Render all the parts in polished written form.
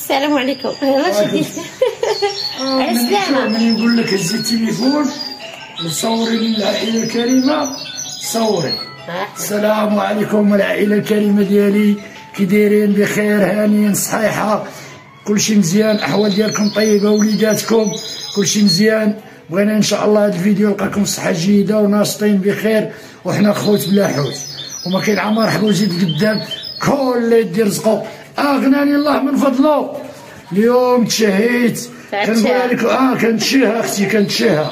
السلام عليكم. يلاه شديت على السلامة. ملي نقول لك هزي التليفون وصوري للعائلة الكريمة صوري. السلام عليكم العائلة الكريمة ديالي، كي دايرين؟ بخير، هانيين، صحيحة، كلشي مزيان، الأحوال ديالكم طيبة، وليداتكم كلشي مزيان. بغينا إن شاء الله هذا الفيديو يلقاكم صحة جيدة وناشطين بخير، وحنا خوت بلا حوت، وما كاين عا مرحبا وزيد قدام كل اللي يدي رزقو. أغناني الله من فضله. اليوم تشهيت، كنقولها لك كنتشهى اختي، كنتشهى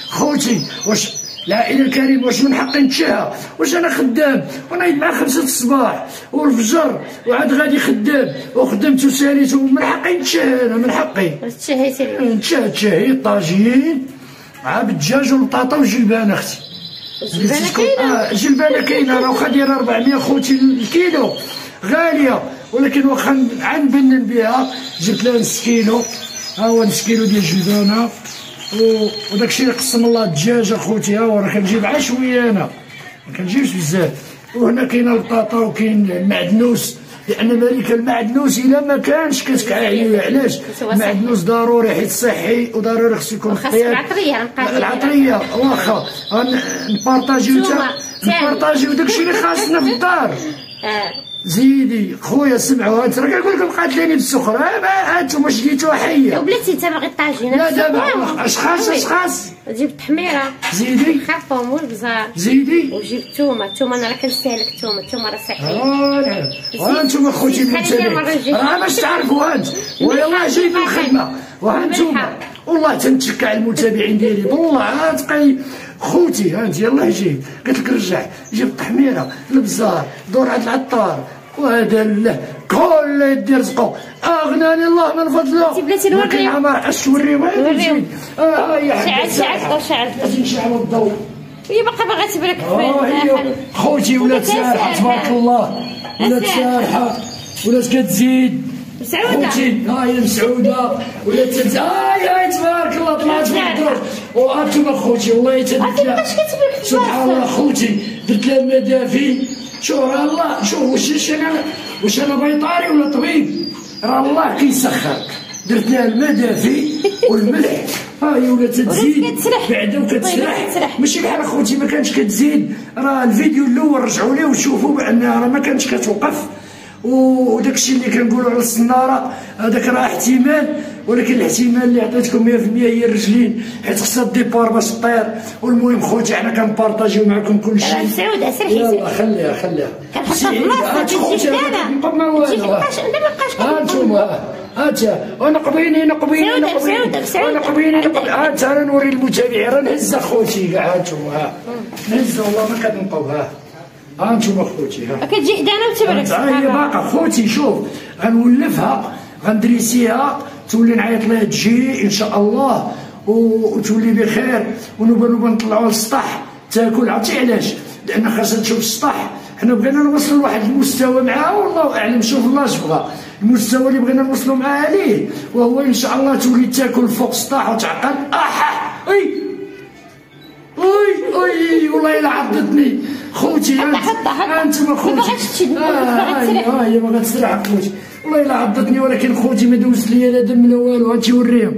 خوتي. واش العائلة الكريمة واش من حقي نتشهى؟ واش أنا خدام ونايض مع 5 الصباح والفجر وعاد غادي خدام وخدمت وساليت، ومن حقي نتشهى؟ أنا من حقي. تشهيتي اليوم؟ تشهيت طاجين مع بالدجاج والبطاطا وجلبان اختي. الجلبانة كاينة؟ جلبانة كاينة، راه واخا دايرة 400 خوتي الكيلو، غالية، ولكن واخا عنبنن بها جبت لها نص كيلو. ها هو نص كيلو ديال الجلبانة، وداكشي اللي قسم الله الدجاج اخوتي. ها هو راه كنجيب عا شوية، أنا ما كنجيبش بزاف. وهنا كاينة البطاطا وكاين المعدنوس، لأن مالكة المعدنوس إلا ما كانش كتعيي. علاش؟ المعدنوس ضروري حيت صحي، وضروري خصو يكون خاصك العطرية. واخا نبارطاجيو داكشي اللي خاصنا في الدار. زيدي خويا سمعوا، انت راه كنقول لكم قاتليني بالسخر. هانتوما شديتوها حيه. وبلاتي انت باغي طاجينه؟ لا دابا اشخاص جبت التحميره، زيدي خرطوم والبزار، زيدي وجبت الثومه. انا راه كنستهلك الثومه راه صحيه. نعم. وانتم خوتي المتابعين راه باش تعرفوا انت، ويلاه جاي من الخدمه. وانتم والله تنتشكى على المتابعين ديالي بالله. تبقاي خوتي هانت يلاه جيت، قلت لك رجع جيب التحميره، البزار، دور عند العطار، وهذا له كل يدي رزقو. اغناني الله من فضله. بلاتي نوريو، اش نوريو؟ شعل نشعلوا الضوء. هي باقا تبرك في خوتي ولات سارحه تبارك الله، ولات سارحه، ولات كتزيد مسعودة. خوتي ها هي مسعودة، ولات تزيد. هاي تبارك الله طلعت في الدور. وانتم خوتي والله تدرت لها سبحان الله خوتي، درت لها المدافي. شوف راه الله، شوف واش انا بيطاري ولا طبيب؟ راه الله كيسخرك. درت لها المدافي والملح، ها هي ولات تزيد بعدا وكتسرح. ماشي بحال اخوتي ما كانتش كتزيد. راه الفيديو الاول رجعوا ليه وشوفوا بانها راه ما كانتش كتوقف. وداكشي اللي كنقولوا على الصناره هذاك راه احتمال، ولكن الاحتمال اللي عطيتكم 100% هي الرجلين، حيت خصها الديبار باش طير. والمهم خوتي حنا كنبارطاجيو معكم كل شيء. مسعودة سرحي يلاه خليها كنحطها في بلاصتها خوتي. ما والو. هانتوما ونقبيني هانت انا نوري المتابعين. راه نهز اخوتي كاع، هانتوما نهز والله ما كنبقاو. هانتوما خوتي كتجي حدانا وتبرك. هي باقا خوتي. شوف غنولفها، غندريسيها، تولي نعيط لها تجي ان شاء الله، وتولي بخير، ونبغى نطلعوها للسطح تاكل. عرفتي علاش؟ لان خاصها تشوف السطح. حنا بغينا نوصلوا لواحد المستوى معاها، والله اعلم. شوف الله اش بغا، المستوى اللي بغينا نوصلوا معاها ليه، وهو ان شاء الله تولي تاكل فوق السطح وتعقل. والله الا عضتني خوتي. انتم خوتي هي باغا تسرح خوتي. والله الا عضتني، ولكن خوتي ما دوزت لي لا دم لا والو. هادشي وريهم.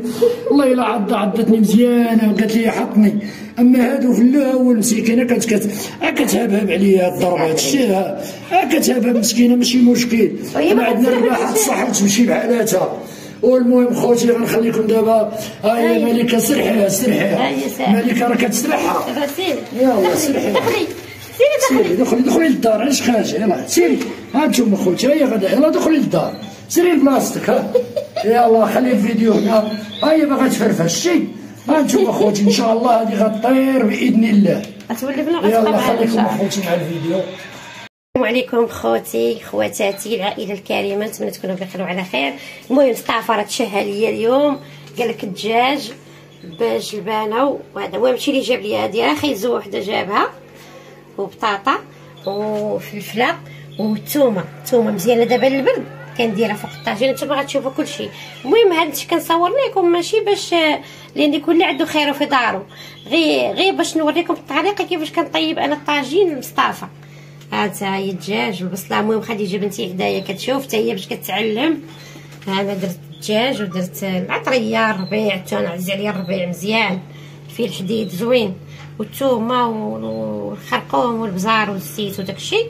والله الا عضتني مزيانه وقالت لي حطني. اما هادو في الاول مسكينه كتهبهب عليا الضربه. هادشي كتهبهب مسكينه، ماشي مشكل. حنا عندنا الراحه الصح وتمشي بحالاتها. والمهم خوتي غنخليكم دابا. هاهي ملكه سرحيها ملكه راه كتسرحها. يلاه سرحيها. دخلي للدار، علاش خارجه؟ يلاه سيري. هانتوما خوتي هي غدا، يلاه دخلي للدار، سيري لبلاصتك. يلاه خلي الفيديو هنا. هي باغا تفرفش شي. هانتوما خوتي ان شاء الله هادي غطير باذن الله. يلاه خليكم خوتي مع الفيديو. السلام عليكم خوتي خواتاتي العائله الكريمه، نتمنى تكونوا بخير وعلى خير. المهم مصطفى راه تشهى ليا اليوم، قال لك الدجاج بجلبانه، وهذا هو ماشي اللي جاب لي، هذه راه خيزو وحده جابها، وبطاطا وفلفله والثومه مزيانه. دابا البرد كنديرها فوق الطاجين، نتوما غتشوفوا كلشي. المهم هذا الشيء كنصور لكم ماشي باش لان كل عنده خير في دارو، غير باش نوريكم الطريقه كيفاش كنطيب انا الطاجين المصطفى. هذا هي الدجاج والبصله. المهم خديجه بنتي حدايا كتشوف حتى هي باش كتعلم. انا درت الدجاج ودرت العطريه الربيع، تنعز عليا الربيع مزيان، فيه الحديد زوين والثومه والخرقوم والبزار والزيت وداكشي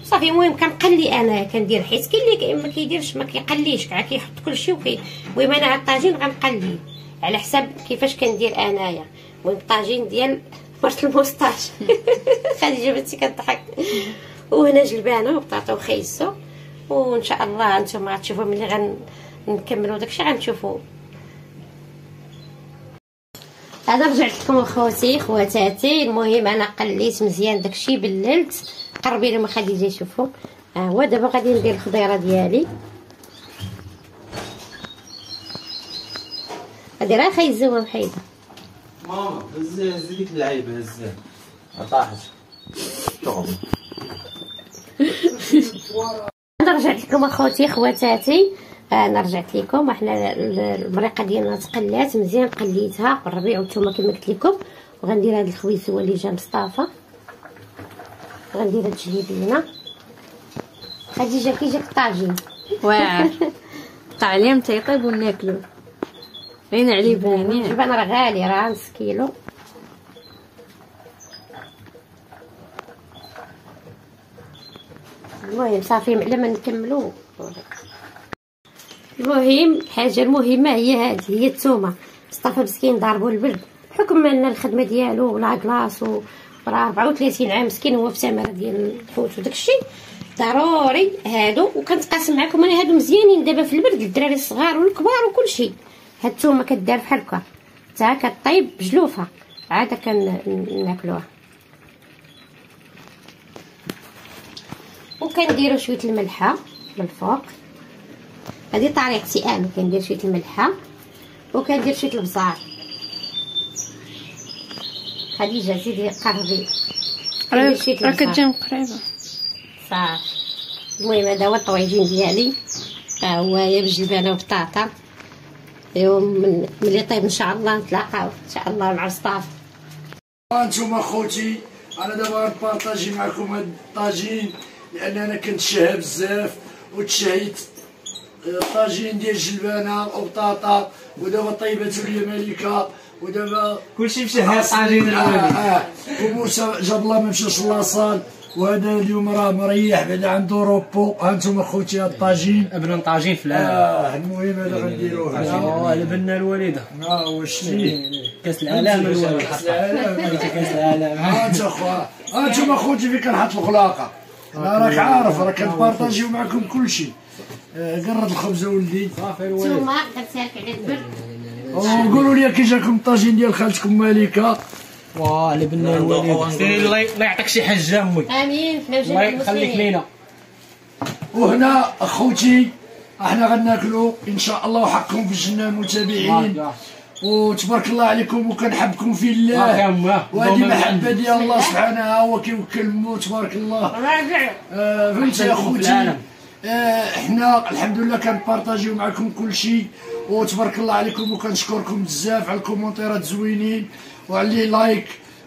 صافي. المهم كنقلي انا كندير، حيت كاين اللي ما كيديرش ما كيقليش كاع كيحط كلشي المهم انا على الطاجين غنقليه على حساب كيفاش كندير انايا. المهم الطاجين ديال مرت الموسطاج خديجه بنتي كتضحك. وهنا جلبانه وبطاطا وخيسو، وان شاء الله نتوما غتشوفوا ملي غنكملوا داكشي غنشوفوا. انا رجعت لكم اخوتي خواتاتي. المهم انا قليت مزيان داكشي بللت، قربي لهم خديجه يشوفوا. هو دابا غادي ندير الخضيره ديالي، غادي راه خيزوها وحيده. ماما هز ديك اللعيبه هزها طاحت. انا رجعت لكم اخوتي خواتاتي. انا رجعت لكم. احنا المريقه ديالنا تقلات مزيان، قليتها بالربيع والثومه كما قلت لكم، وغندير هذا الخبيز هو اللي جا مصطفى. غندير هاد الجليبينه. خديجه كي جاك الطاجين واعر طالع متى يطيب وناكلو باين عليه بنين. الجبن راه غالي، راه نص كيلو. المهم صافي لما نكملو. المهم الحاجه المهمه هي هذه، هي الثومه. مصطفى مسكين ضاربو البرد بحكم ان الخدمه ديالو ولا كلاص وراه 34 عام مسكين، هو في تماره ديال الحوت وداكشي ضروري هادو. وكنتقاسم معكم انا هادو مزيانين دابا في البرد للدراري الصغار والكبار وكلشي. هاد الثومه كدار بحال هكا حتى كطيب بجلوفها عاد كناكلوها. وكنديروا شويه الملحه من الفوق. هذه طريقتي انا، كندير شويه الملحه وكندير شويه البزار. خديجه زيدي قربي راه كتجي قريبه صافي. المهم هذا هو الطويجين ديالي، ها هو يا بالجبانه وبطاطا. يوم ملي طيب ان شاء الله نتلاقاو ان شاء الله مع مصطفى. انتم اخوتي انا دابا غنبارطاجي معكم هاد الطاجين لان انا كنت شاهي بزاف وتشهيت. الطاجين ديال الجلبانه وبطاطا، ودابا طيباتو ليا ملكه، ودابا كلشي مشى هاد الطاجين الأولي. وموسى جاب الله ما مشاش لاصال، وهذا اليوم راه مريح بعدا عنده روبو. هانتوما اخوتي هاد الطاجين ابن طاجين في العالم. المهم هذا غنديروه هنا على بنا الوالده. واش فيه كاس العالم الوالد. كاس العالم. كاس العالم. انت اخويا هانتوما اخوتي فين كنحط الخلاقه. انا راك عارف راه كنبارطاجيو معكم كلشي. قرد الخبز ولدي صافي الوالد. ثم درتها لك على البرد. وقولوا لي كي جاكم الطاجين ديال خالتكم مالكه. على بنا الوالد. سيري الله يعطيك شي حجه امي. امين. الله يخليك لينا. وهنا اخوتي احنا غناكلوا ان شاء الله وحقكم في الجنه المتابعين. وتبارك الله عليكم وكنحبكم في الله، وهذه محبه ديال الله سبحانه هو كيوكل مو تبارك الله. فهمتي يا اخوتي. احنا الحمد لله كنبارطاجيو معكم كل شيء، وتبارك الله عليكم وكنشكركم بزاف على الكومونتيرات زوينين وعلى لي لايك.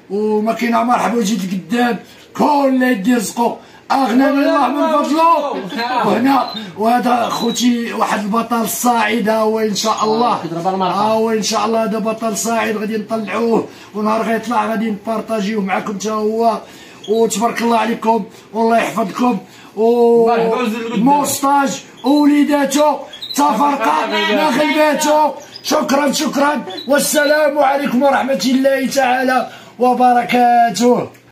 وما كاين مرحبا وجيت قدام كل يدي رزقو اغنى من الله من فضله. وهنا وهذا خوتي واحد البطل الصاعد ها هو ان شاء الله. ها هو ان شاء الله هذا بطل صاعد غادي نطلعوه، ونهار غيطلع غادي نبارطاجيوه معكم حتى هو. وتبارك الله عليكم والله يحفظكم. وموسطاج ووليداتو تفرقه ناخذاتو. شكرا والسلام عليكم ورحمه الله تعالى وبركاته.